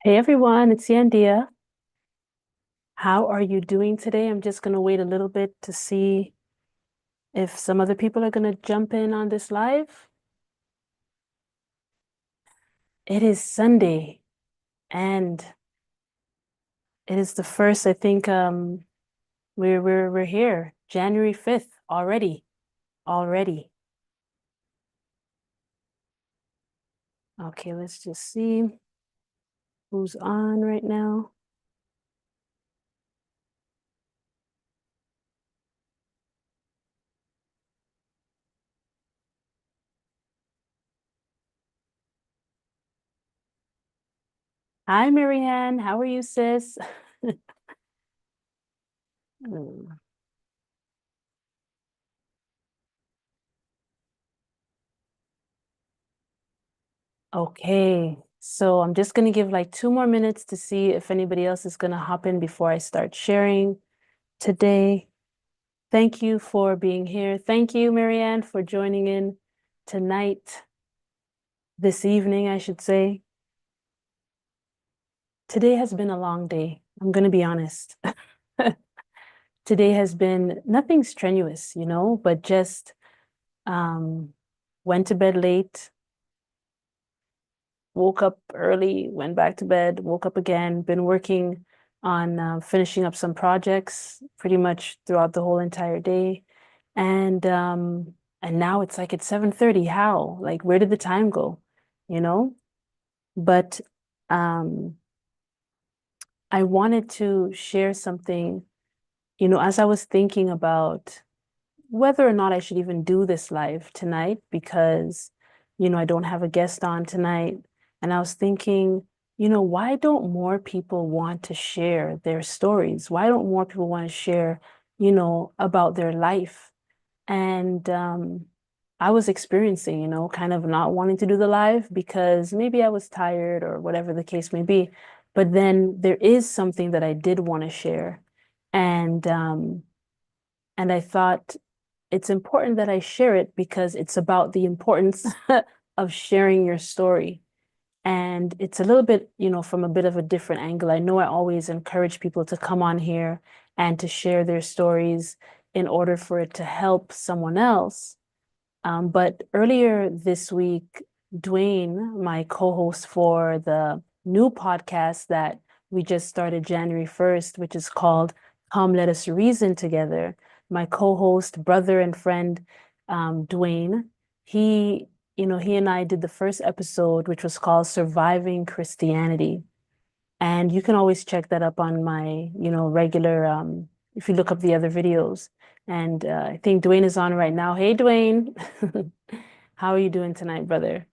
Hey everyone, it's Yandia. How are you doing today? I'm just going to wait a little bit to see if some other people are going to jump in on this live. It is Sunday and it is the first, I think we're here, January 5th already. Already. Okay, let's just see who's on right now. Hi, Marianne. How are you, sis? Hmm. Okay, so I'm just going to give like 2 more minutes to see if anybody else is going to hop in before I start sharing today. Thank you for being here. Thank you, Marianne, for joining in tonight, this evening, I should say. Today has been a long day. I'm going to be honest. Today has been nothing strenuous, but just um, went to bed late, woke up early, went back to bed, woke up again, been working on finishing up some projects pretty much throughout the whole entire day. And now it's 7:30. How? Like, where did the time go? You know? But um I wanted to share something, as I was thinking about whether or not I should even do this live tonight because, I don't have a guest on tonight. And I was thinking, why don't more people want to share their stories? Why don't more people want to share, about their life? And I was experiencing, kind of not wanting to do the live because maybe I was tired or whatever the case may be. But then there is something that I did want to share. And I thought it's important that I share it because it's about the importance of sharing your story. And it's a little bit, from a bit of a different angle. I know I always encourage people to come on here and to share their stories in order for it to help someone else. But earlier this week, Duane, my co-host for the new podcast that we just started January 1st, which is called Come Let Us Reason Together, my co-host, brother, and friend, Duane, he and I did the first episode, which was called Surviving Christianity. And you can always check that up on my, regular, if you look up the other videos. And I think Duane is on right now. Hey, Duane. How are you doing tonight, brother?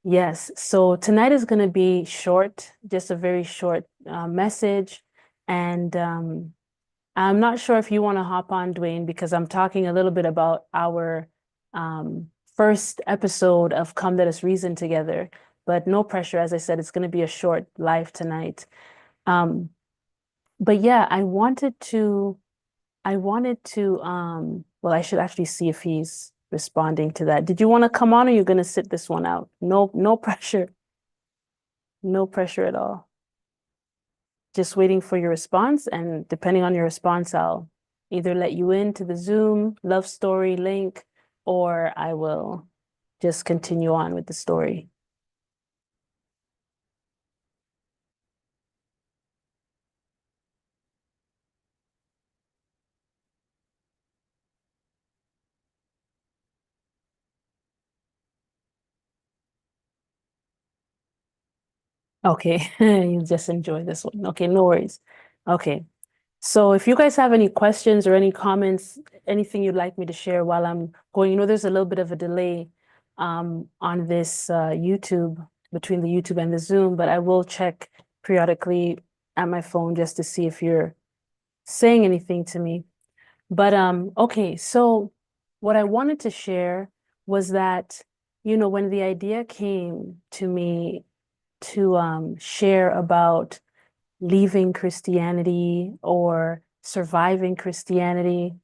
Yes. So tonight is going to be short, just a very short message. And I'm not sure if you want to hop on, Duane, because I'm talking a little bit about our first episode of Come Let Us Reason Together. But no pressure. As I said, it's going to be a short live tonight. Um, but yeah, well, I should actually see if he's responding to that. Did you want to come on or you're going to sit this one out? No, no pressure. No pressure at all. Just waiting for your response. And depending on your response, I'll either let you into the Zoom love story link or I will just continue on with the story. Okay, you just enjoy this one. Okay, no worries. Okay. So if you guys have any questions or any comments, anything you'd like me to share while I'm going, there's a little bit of a delay on this YouTube, between the YouTube and the Zoom, but I will check periodically at my phone just to see if you're saying anything to me. But okay, so what I wanted to share was that, when the idea came to me to share about leaving Christianity or surviving Christianity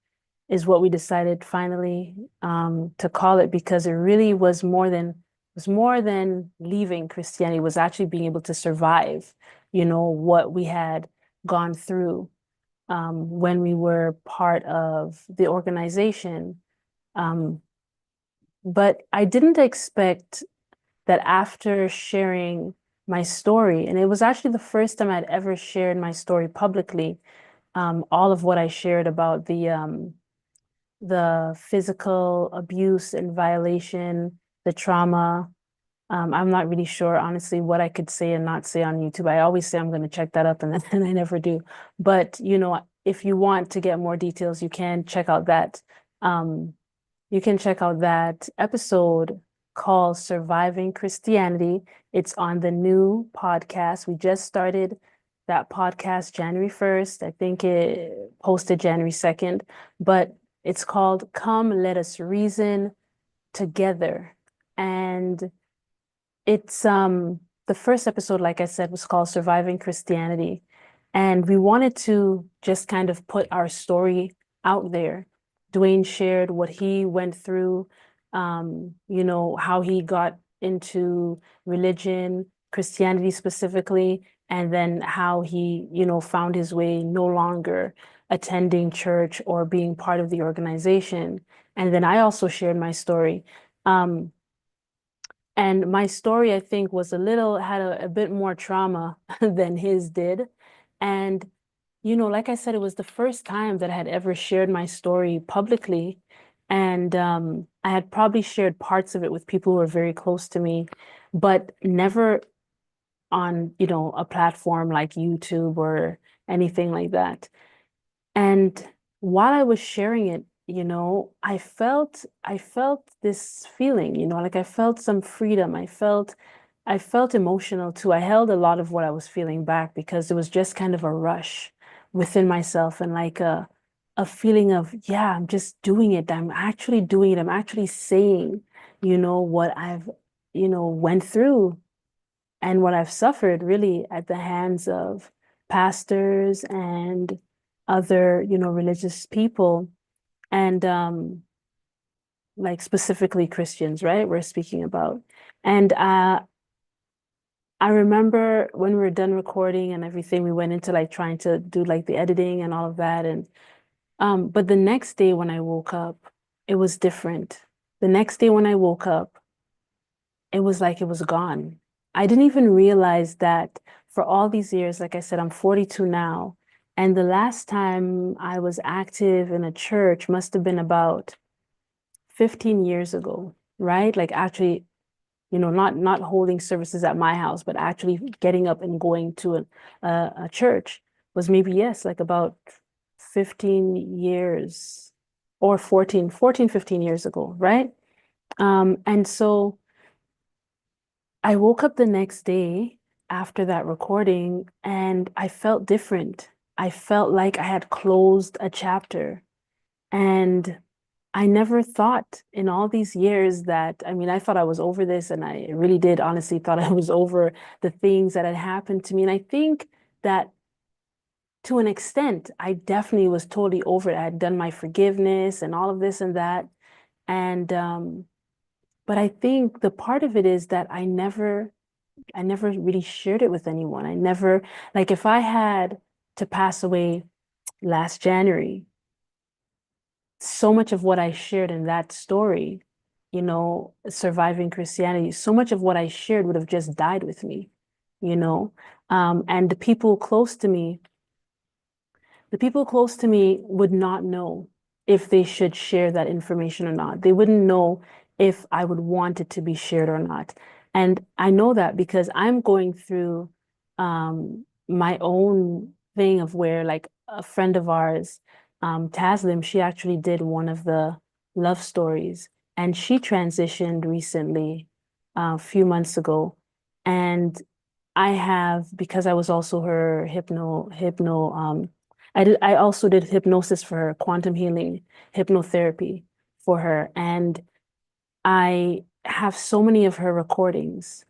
is what we decided finally to call it because it really was more than was more than leaving Christianity, was actually being able to survive, what we had gone through when we were part of the organization. But I didn't expect that after sharing my story, and it was actually the first time I'd ever shared my story publicly, all of what I shared about the physical abuse and violation, the trauma. I'm not really sure, honestly, what I could say and not say on YouTube. I always say I'm going to check that up, and then and I never do. But if you want to get more details, Um, you can check out that episode called Surviving Christianity. It's on the new podcast. We just started that podcast January 1st. I think it posted January 2nd, but it's called Come Let Us Reason Together. And it's the first episode, like I said, was called Surviving Christianity. And we wanted to just kind of put our story out there. Duane shared what he went through, how he got into religion, Christianity specifically, and then how he, found his way no longer attending church or being part of the organization. And then I also shared my story. And my story, I think, had a bit more trauma than his did. And, like I said, it was the first time that I had ever shared my story publicly. And I had probably shared parts of it with people who were very close to me, but never on, a platform like YouTube or anything like that. And while I was sharing it, I felt this feeling, like I felt some freedom. I felt emotional too. I held a lot of what I was feeling back because it was just kind of a rush within myself and like a feeling of, yeah, I'm just doing it. I'm actually doing it. I'm actually saying, what I've, went through and what I've suffered really at the hands of pastors and other, religious people, and like specifically Christians, right? We're speaking about. And I remember when we were done recording and everything, we went into like trying to do like the editing and all of that. And but the next day when I woke up, it was different. The next day when I woke up, it was like it was gone. I didn't even realize that for all these years, like I said, I'm 42 now. And the last time I was active in a church must have been about 15 years ago, right? Like actually, not holding services at my house, but actually getting up and going to a church was maybe, yes, like about 15 years or 15 years ago, right? And so I woke up the next day after that recording and I felt different. I felt like I had closed a chapter. And I never thought in all these years that, I mean, I thought I was over this, and I really did honestly thought I was over the things that had happened to me. And I think that to an extent, I definitely was totally over it. I had done my forgiveness and all of this and that. And but I think the part of it is that I never really shared it with anyone. I never, like if I had to pass away last January, so much of what I shared in that story, surviving Christianity, so much of what I shared would have just died with me, you know? And the people close to me would not know if they should share that information or not. They wouldn't know if I would want it to be shared or not. And I know that because I'm going through my own thing of where, like, a friend of ours, Taslim, she actually did one of the love stories, and she transitioned recently, a few months ago. And because I was also her I also did hypnosis for her, quantum healing, hypnotherapy for her. And I have so many of her recordings,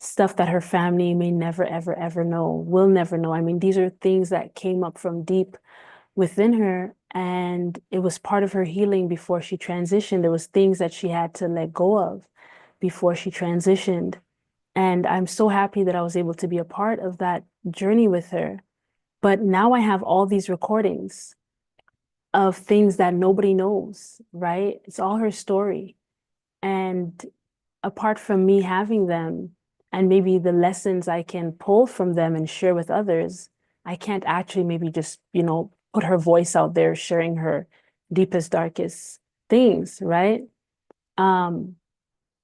stuff that her family may never, ever, ever know, will never know. I mean, these are things that came up from deep within her, and it was part of her healing before she transitioned. There was things that she had to let go of. before she transitioned. And I'm so happy that I was able to be a part of that journey with her. But now I have all these recordings of things that nobody knows, right? It's all her story. And apart from me having them and maybe the lessons I can pull from them and share with others, I can't actually maybe just, put her voice out there sharing her deepest, darkest things, right? Um,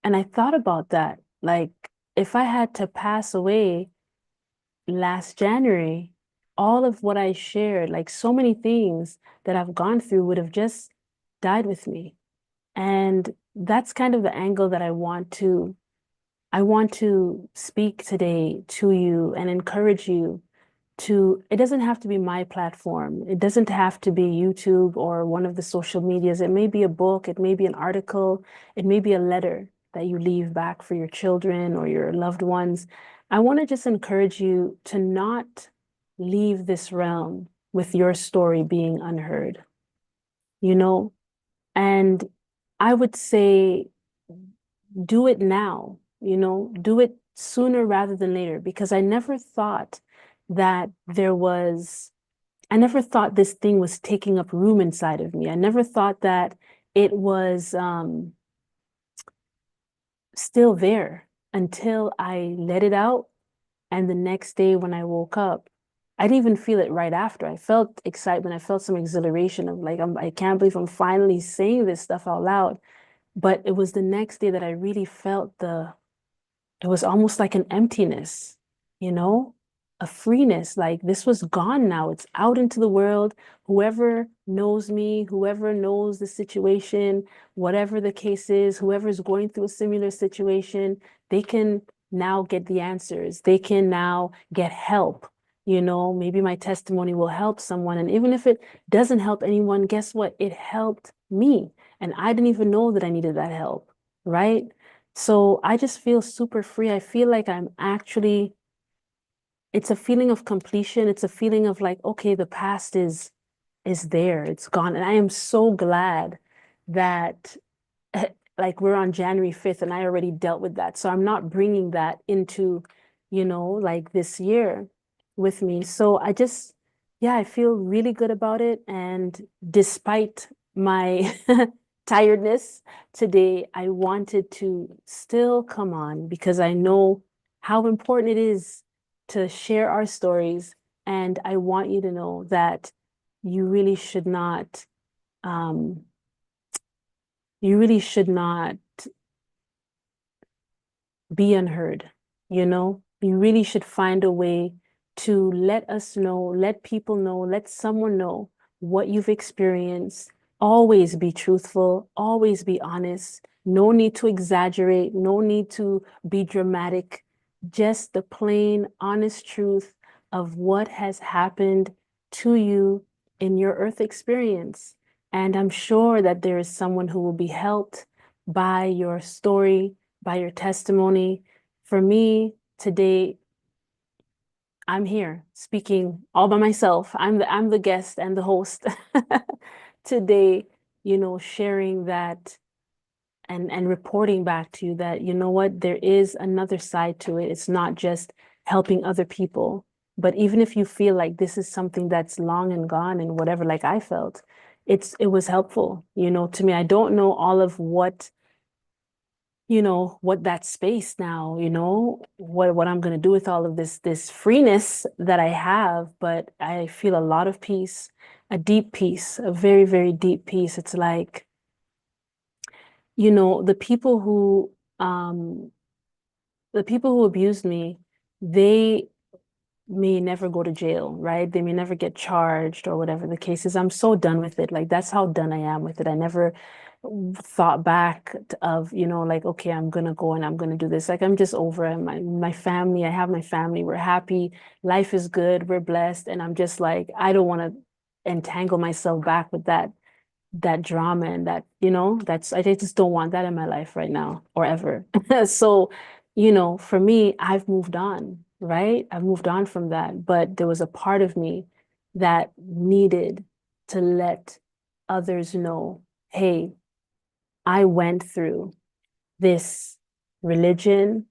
and I thought about that. Like, if I had to pass away last January, all of what I shared, like so many things that I've gone through would have just died with me. And that's kind of the angle that I want to speak today to you and encourage you to, it doesn't have to be my platform. It doesn't have to be YouTube or one of the social medias. It may be a book, it may be an article, it may be a letter that you leave back for your children or your loved ones. I want to just encourage you to not leave this realm with your story being unheard, you know? And I would say do it now, do it sooner rather than later, because I never thought that I never thought this thing was taking up room inside of me. I never thought that it was still there until I let it out. And the next day when I woke up, I didn't even feel it right after. I felt excitement. I felt some exhilaration of like, I can't believe I'm finally saying this stuff out loud. But it was the next day that I really felt it was almost like an emptiness, you know, a freeness. Like this was gone now. It's out into the world. Whoever knows me, whoever knows the situation, whatever the case is, whoever's going through a similar situation, they can now get the answers. They can now get help. Maybe my testimony will help someone. And even if it doesn't help anyone, guess what? It helped me. And I didn't even know that I needed that help, right? So I just feel super free. I feel like it's a feeling of completion. It's a feeling of like, okay, the past is there. It's gone. And I am so glad that like we're on January 5th and I already dealt with that. So I'm not bringing that into, like this year with me. So yeah, I feel really good about it. And despite my tiredness today, I wanted to still come on because I know how important it is to share our stories. And I want you to know that you really should not, um, you really should not be unheard, You really should find a way to let us know, let people know, let someone know what you've experienced. Always be truthful, always be honest. No need to exaggerate, no need to be dramatic. Just the plain, honest truth of what has happened to you in your earth experience. And I'm sure that there is someone who will be helped by your story, by your testimony. For me, today, I'm here speaking all by myself. I'm the guest and the host today, sharing that and reporting back to you that, you know what, there is another side to it. It's not just helping other people. But even if you feel like this is something that's long and gone and whatever, like I felt, it was helpful, to me. I don't know all of what that space now, what I'm going to do with all of this freeness that I have, but I feel a lot of peace, a deep peace, a very, very deep peace. It's like, the people who abused me, they may never go to jail, right? They may never get charged or whatever the case is. I'm so done with it. Like that's how done I am with it. I never thought back of, like, okay, I'm gonna go and I'm gonna do this. Like I'm just over it. My family, I have my family. We're happy. Life is good. We're blessed. And I'm just like, I don't want to entangle myself back with that drama and that, I just don't want that in my life right now or ever. So, for me, I've moved on, right? I've moved on from that. But there was a part of me that needed to let others know, hey, I went through this religion.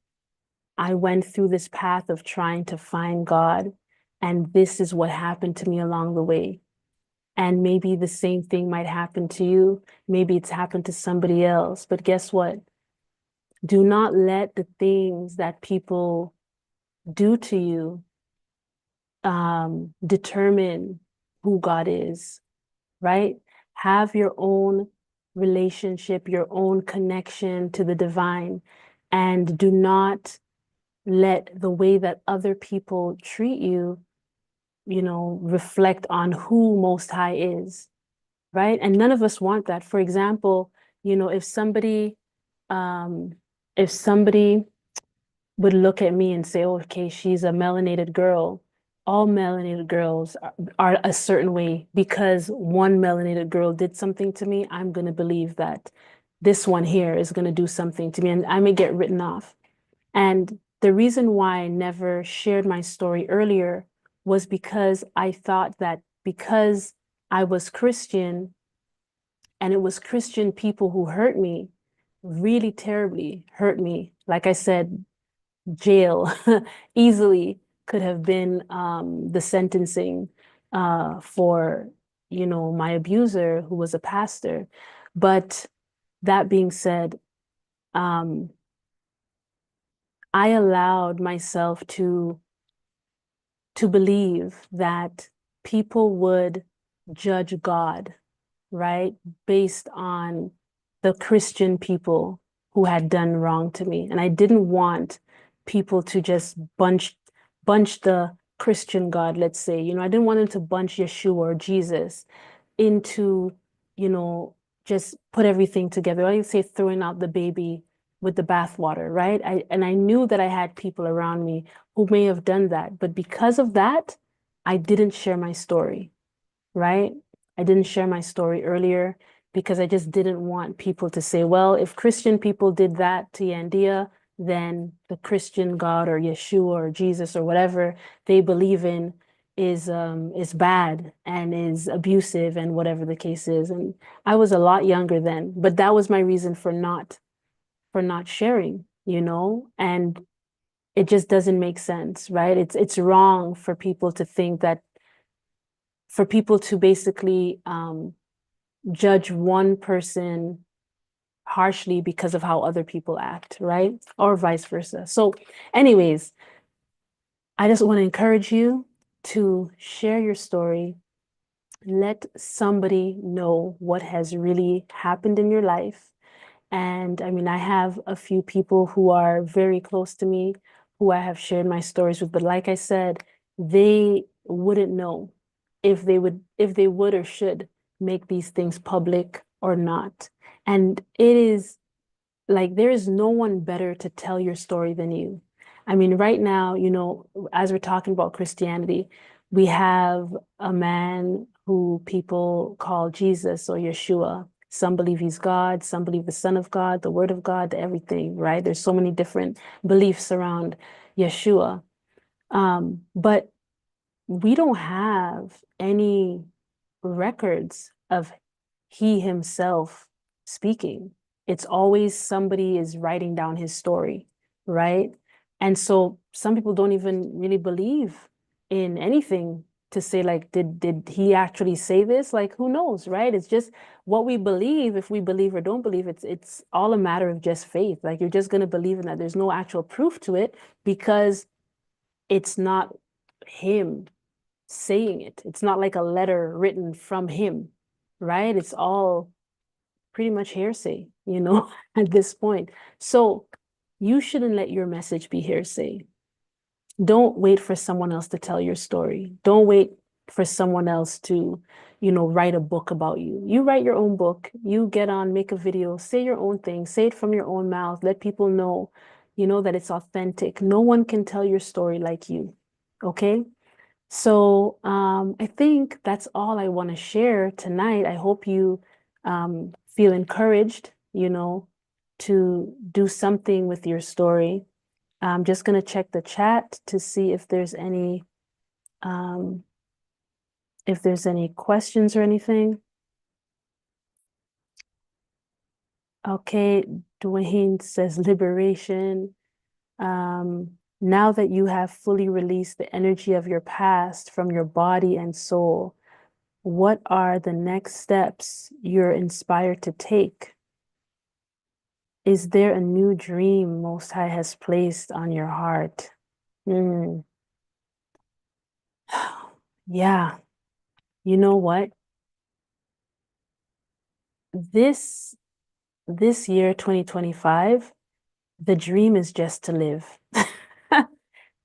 I went through this path of trying to find God, and this is what happened to me along the way. And maybe the same thing might happen to you. Maybe it's happened to somebody else. But guess what? Do not let the things that people do to you determine who God is, right? Have your own relationship, your own connection to the divine, and do not let the way that other people treat you, reflect on who Most High is, right? And none of us want that. For example, if um, somebody would look at me and say, oh, okay, she's a melanated girl. All melanated girls are a certain way because one melanated girl did something to me. I'm going to believe that this one here is going to do something to me and I may get written off. And the reason why I never shared my story earlier was because I thought that because I was Christian and it was Christian people who hurt me, really terribly hurt me. Like I said, jail easily could have been the sentencing for, my abuser who was a pastor. But that being said, um, I allowed myself to believe that people would judge God, right? Based on the Christian people who had done wrong to me. And I didn't want people to just bunch the Christian God, let's say. I didn't want them to bunch Yeshua or Jesus into, you know, just put everything together. I say throwing out the baby with the bathwater, right? I knew that I had people around me who may have done that, but because of that, I didn't share my story, right? I didn't share my story earlier because I just didn't want people to say, well, if Christian people did that to Yandia, then the Christian God or Yeshua or Jesus or whatever they believe in is bad and is abusive and whatever the case is. And I was a lot younger then, but that was my reason for not sharing, and it just doesn't make sense, right? It's wrong for people to think that for people to basically judge one person harshly because of how other people act, right? Or vice versa. So, anyways, I just want to encourage you to share your story. Let somebody know what has really happened in your life. And I mean, I have a few people who are very close to me who I have shared my stories with, but like I said, they wouldn't know if they would or should make these things public or not. And it is like there is no one better to tell your story than you. I mean, right now, as we're talking about Christianity, we have a man who people call Jesus or Yeshua. Some believe he's God, some believe the Son of God, the Word of God, everything, right? There's so many different beliefs around Yeshua. But we don't have any records of he himself speaking. It's always somebody is writing down his story, right? And so some people don't even really believe in anything to say like, did he actually say this? Like, who knows, right? It's just what we believe. If we believe or don't believe, it's all a matter of just faith. Like you're just gonna believe in that. There's no actual proof to it because it's not him saying it. It's not like a letter written from him, right? It's all pretty much hearsay, at this point. So you shouldn't let your message be hearsay. Don't wait for someone else to tell your story. Don't wait for someone else to, write a book about you. You write your own book. You get on, make a video, say your own thing, say it from your own mouth. Let people know, that it's authentic. No one can tell your story like you. Okay? So I think that's all I want to share tonight. I hope you feel encouraged, to do something with your story. I'm just going to check the chat to see um, if there's any questions or anything. Okay, Duane says liberation. Now that you have fully released the energy of your past from your body and soul, what are the next steps you're inspired to take? Is there a new dream Most High has placed on your heart? Mm. Yeah, you know what? This this year, 2025, the dream is just to live.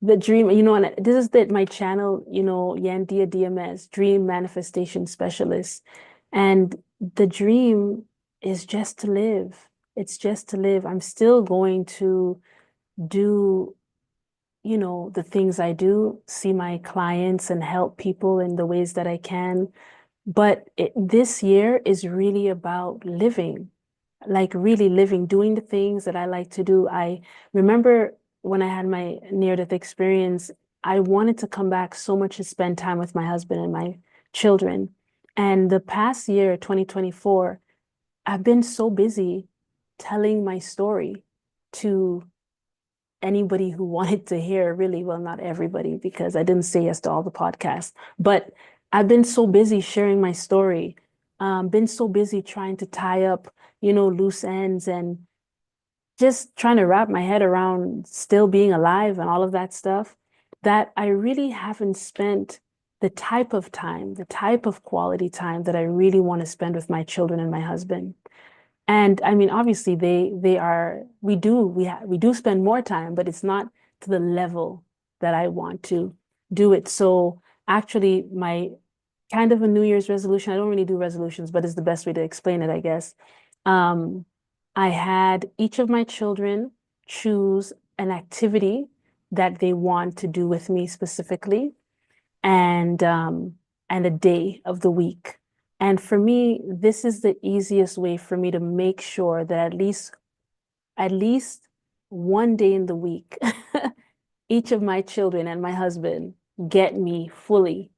The dream, and this is my channel, Yandia DMS, Dream Manifestation Specialist. And the dream is just to live. It's just to live. I'm still going to do, the things I do, see my clients and help people in the ways that I can. But this year is really about living, like really living, doing the things that I like to do. I remember when I had my near-death experience, I wanted to come back so much to spend time with my husband and my children. And the past year, 2024, I've been so busy telling my story to anybody who wanted to hear, really, well, not everybody, because I didn't say yes to all the podcasts, but I've been so busy sharing my story, been so busy trying to tie up, loose ends and just trying to wrap my head around still being alive and all of that stuff, that I really haven't spent the type of time, the type of quality time that I really want to spend with my children and my husband. And I mean, obviously they are, we do spend more time, but it's not to the level that I want to do it. So actually my kind of a New Year's resolution, I don't really do resolutions, but it's the best way to explain it, I guess. Um, I had each of my children choose an activity that they want to do with me specifically, and a day of the week. And for me, this is the easiest way for me to make sure that at least one day in the week, each of my children and my husband get me fully,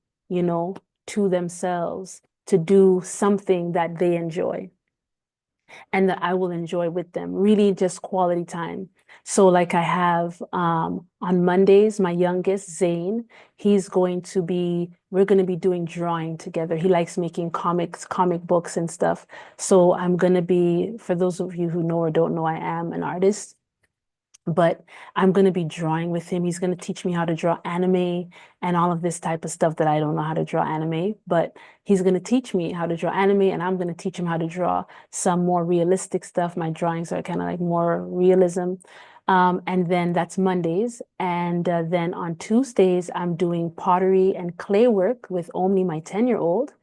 to themselves to do something that they enjoy and that I will enjoy with them. Really just quality time. So like I have on Mondays, my youngest, Zane, we're going to be doing drawing together. He likes making comic books and stuff. So I'm going to be, for those of you who know or don't know, I am an artist, but I'm going to be drawing with him. He's going to teach me how to draw anime and all of this type of stuff that I don't know how to draw anime, but he's going to teach me how to draw anime and I'm going to teach him how to draw some more realistic stuff. My drawings are kind of like more realism. And then that's Mondays. And then on Tuesdays, I'm doing pottery and clay work with Omni, my 10-year-old.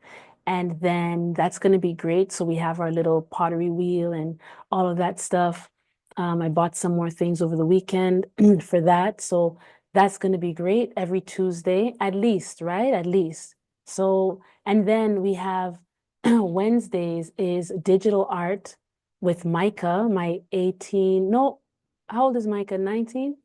And then that's going to be great. So we have our little pottery wheel and all of that stuff. I bought some more things over the weekend for that. So that's going to be great every Tuesday, at least, right? At least. So, and then we have Wednesdays is digital art with Micah, my 18. No, how old is Micah? 19?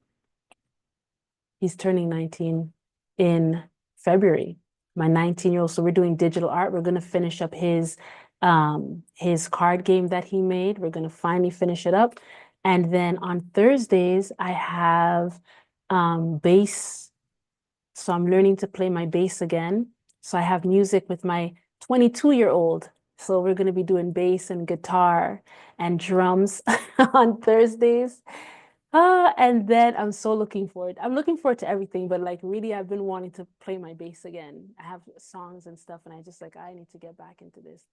He's turning 19 in February, my 19-year-old. So we're doing digital art. We're going to finish up his card game that he made. We're going to finally finish it up. And then on Thursdays, I have bass. So I'm learning to play my bass again. So I have music with my 22-year-old. So we're going to be doing bass and guitar and drums on Thursdays. And then I'm so looking forward. I'm looking forward to everything, but like really, I've been wanting to play my bass again. I have songs and stuff, and I just like, I need to get back into this.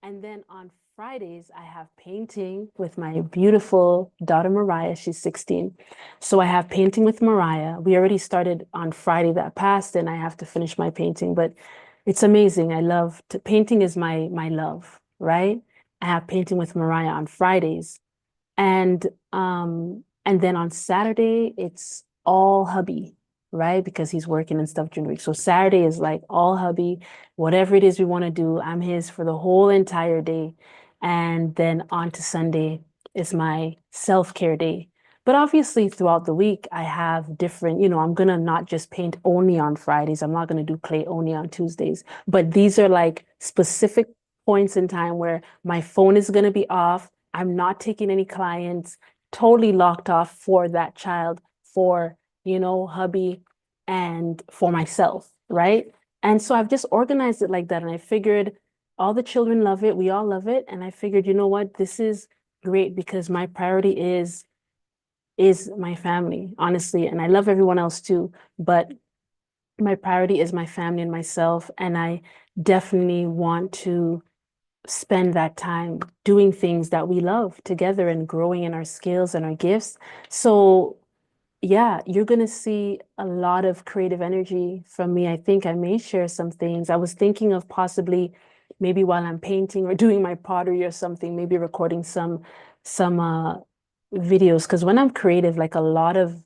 And then on Fridays, I have painting with my beautiful daughter, Mariah. She's 16. So I have painting with Mariah. We already started on Friday that passed, and I have to finish my painting, but it's amazing. Painting is my love, right? I have painting with Mariah on Fridays. And then on Saturday, it's all hubby, right? Because he's working and stuff during the week. So Saturday is like all hubby, whatever it is we want to do, I'm his for the whole entire day. And then on to Sunday is my self-care day. But obviously throughout the week, I have different, I'm gonna not just paint only on Fridays. I'm not gonna do clay only on Tuesdays. But these are like specific points in time where my phone is gonna be off I'm not taking any clients, totally locked off for that child, for, hubby, and for myself, right? And so I've just organized it like that. And I figured all the children love it. We all love it. And I figured, you know what? This is great because my priority is my family, honestly. And I love everyone else too, but my priority is my family and myself. And I definitely want to spend that time doing things that we love together and growing in our skills and our gifts. So yeah, you're going to see a lot of creative energy from me. I think I may share some things. I was thinking of possibly maybe while I'm painting or doing my pottery or something, maybe recording some videos. Because when I'm creative, like a lot of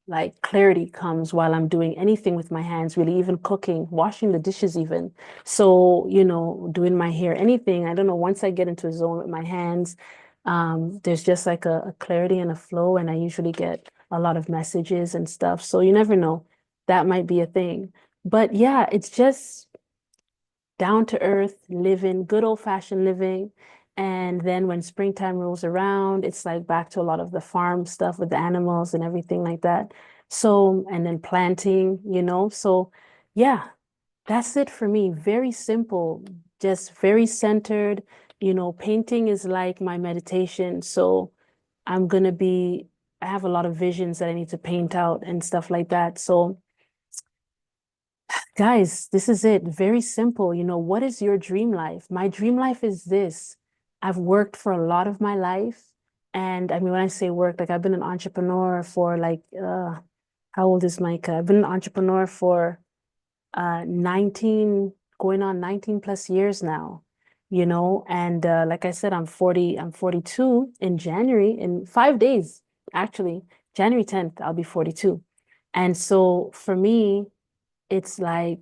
like clarity comes while I'm doing anything with my hands, really, even cooking, washing the dishes even. So, doing my hair, anything. I don't know, once I get into a zone with my hands, there's just like a clarity and a flow, and I usually get a lot of messages and stuff. So you never know. That might be a thing. But yeah, it's just down to earth living, good old fashioned living. And then when springtime rolls around, it's like back to a lot of the farm stuff with the animals and everything like that. So, and then planting, So yeah, that's it for me. Very simple, just very centered. Painting is like my meditation. So I'm gonna be, I have a lot of visions that I need to paint out and stuff like that. So, guys, this is it. Very simple. What is your dream life? My dream life is this. I've worked for a lot of my life. And I mean, when I say work, like I've been an entrepreneur for like, how old is Micah? I've been an entrepreneur for 19, going on 19 plus years now, and like I said, I'm 42 in January, in 5 days, actually. January 10th, I'll be 42. And so for me, it's like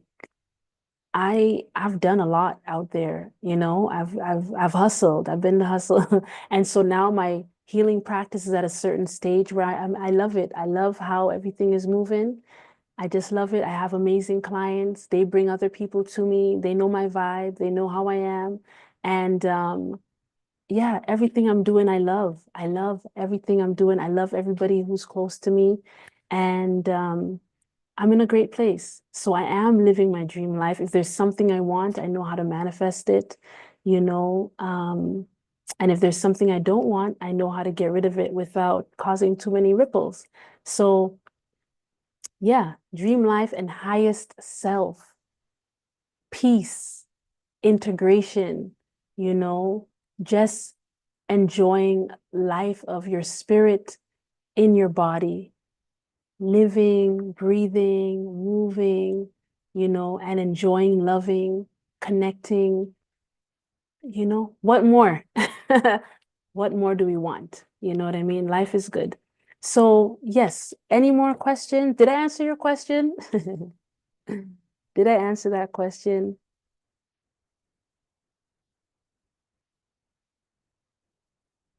I've done a lot out there, I've hustled, I've been the hustle. And so now my healing practice is at a certain stage where I love it. I love how everything is moving. I just love it. I have amazing clients. They bring other people to me. They know my vibe. They know how I am. And yeah, everything I'm doing, I love. I love everything I'm doing. I love everybody who's close to me. And I'm in a great place. So I am living my dream life. If there's something I want, I know how to manifest it, you know. And if there's something I don't want, I know how to get rid of it without causing too many ripples. So yeah, dream life and highest self, peace, integration, you know, just enjoying life of your spirit in your body, living, breathing, moving, and enjoying, loving, connecting, what more? What more do we want? You know what I mean? Life is good. So, yes, any more questions? Did I answer your question? Did I answer that question?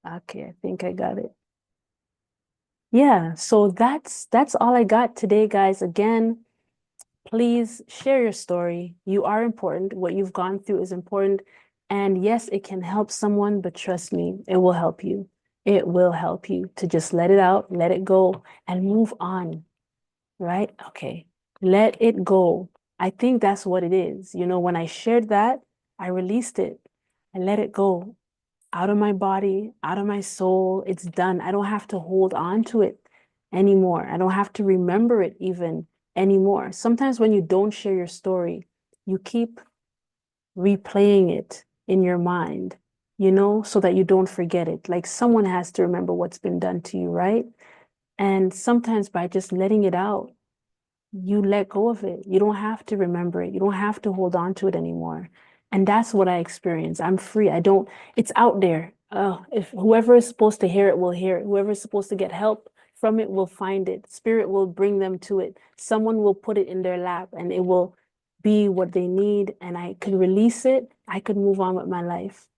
Okay, I think I got it. Yeah, so that's all I got today, guys. Again, please share your story. You are important. What you've gone through is important. And yes, it can help someone, but trust me, it will help you. It will help you to just let it out, let it go, and move on, right? Okay, let it go. I think that's what it is. When I shared that, I released it. I let it go out of my body, out of my soul. It's done. I don't have to hold on to it anymore. I don't have to remember it even anymore. Sometimes when you don't share your story, you keep replaying it in your mind, so that you don't forget it. Like someone has to remember what's been done to you, right? And sometimes by just letting it out, you let go of it. You don't have to remember it. You don't have to hold on to it anymore. And that's what I experience. I'm free. It's out there. If whoever is supposed to hear it will hear it. Whoever is supposed to get help from it will find it. Spirit will bring them to it. Someone will put it in their lap and it will be what they need. And I could release it. I could move on with my life.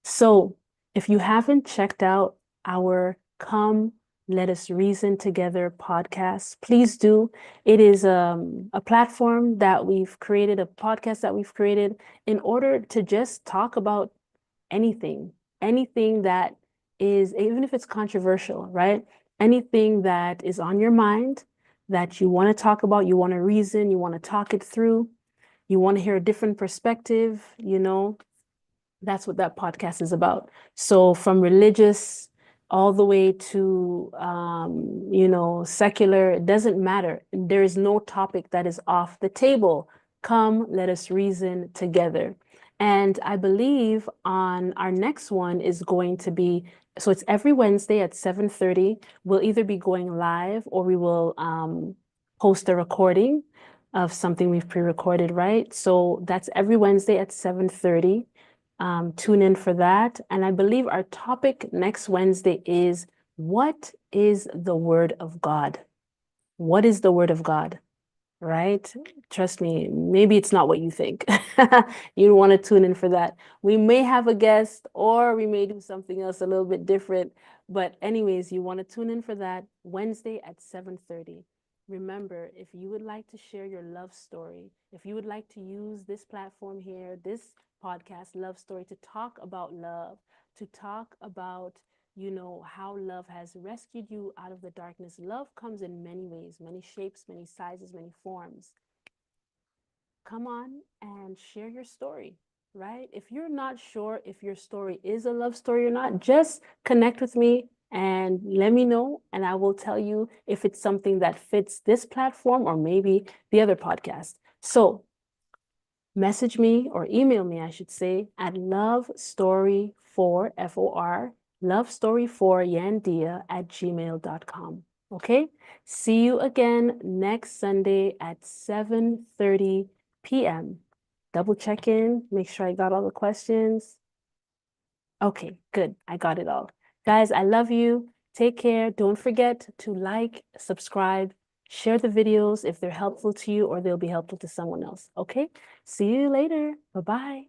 So if you haven't checked out our Come Let Us Reason Together podcast, please do. It is a platform that we've created, a podcast that we've created in order to just talk about anything, anything that is, even if it's controversial, right? Anything that is on your mind that you want to talk about, you want to reason, you want to talk it through, you want to hear a different perspective, that's what that podcast is about. So from religious all the way to, secular, it doesn't matter. There is no topic that is off the table. Come, let us reason together. And I believe on our next one is going to be, so it's every Wednesday at 7:30. We'll either be going live or we will post a recording of something we've pre-recorded, right? So that's every Wednesday at 7:30. Tune in for that. And I believe our topic next Wednesday is, what is the Word of God? What is the Word of God? Right? Trust me, maybe it's not what you think. You want to tune in for that. We may have a guest or we may do something else a little bit different. But anyways, you want to tune in for that Wednesday at 7:30. Remember, if you would like to share your love story, if you would like to use this platform here, this podcast, Love Story, to talk about love, to talk about how love has rescued you out of the darkness. Love comes in many ways, many shapes, many sizes, many forms. Come on and share your story, right? If you're not sure if your story is a love story or not, just connect with me and let me know, and I will tell you if it's something that fits this platform or maybe the other podcast. So message me or email me, I should say, at lovestoryforyandea@gmail.com. Okay? See you again next Sunday at 7:30 p.m. Double check in, make sure I got all the questions. Okay, good. I got it all. Guys, I love you. Take care. Don't forget to like, subscribe, share the videos if they're helpful to you or they'll be helpful to someone else. Okay? See you later. Bye-bye.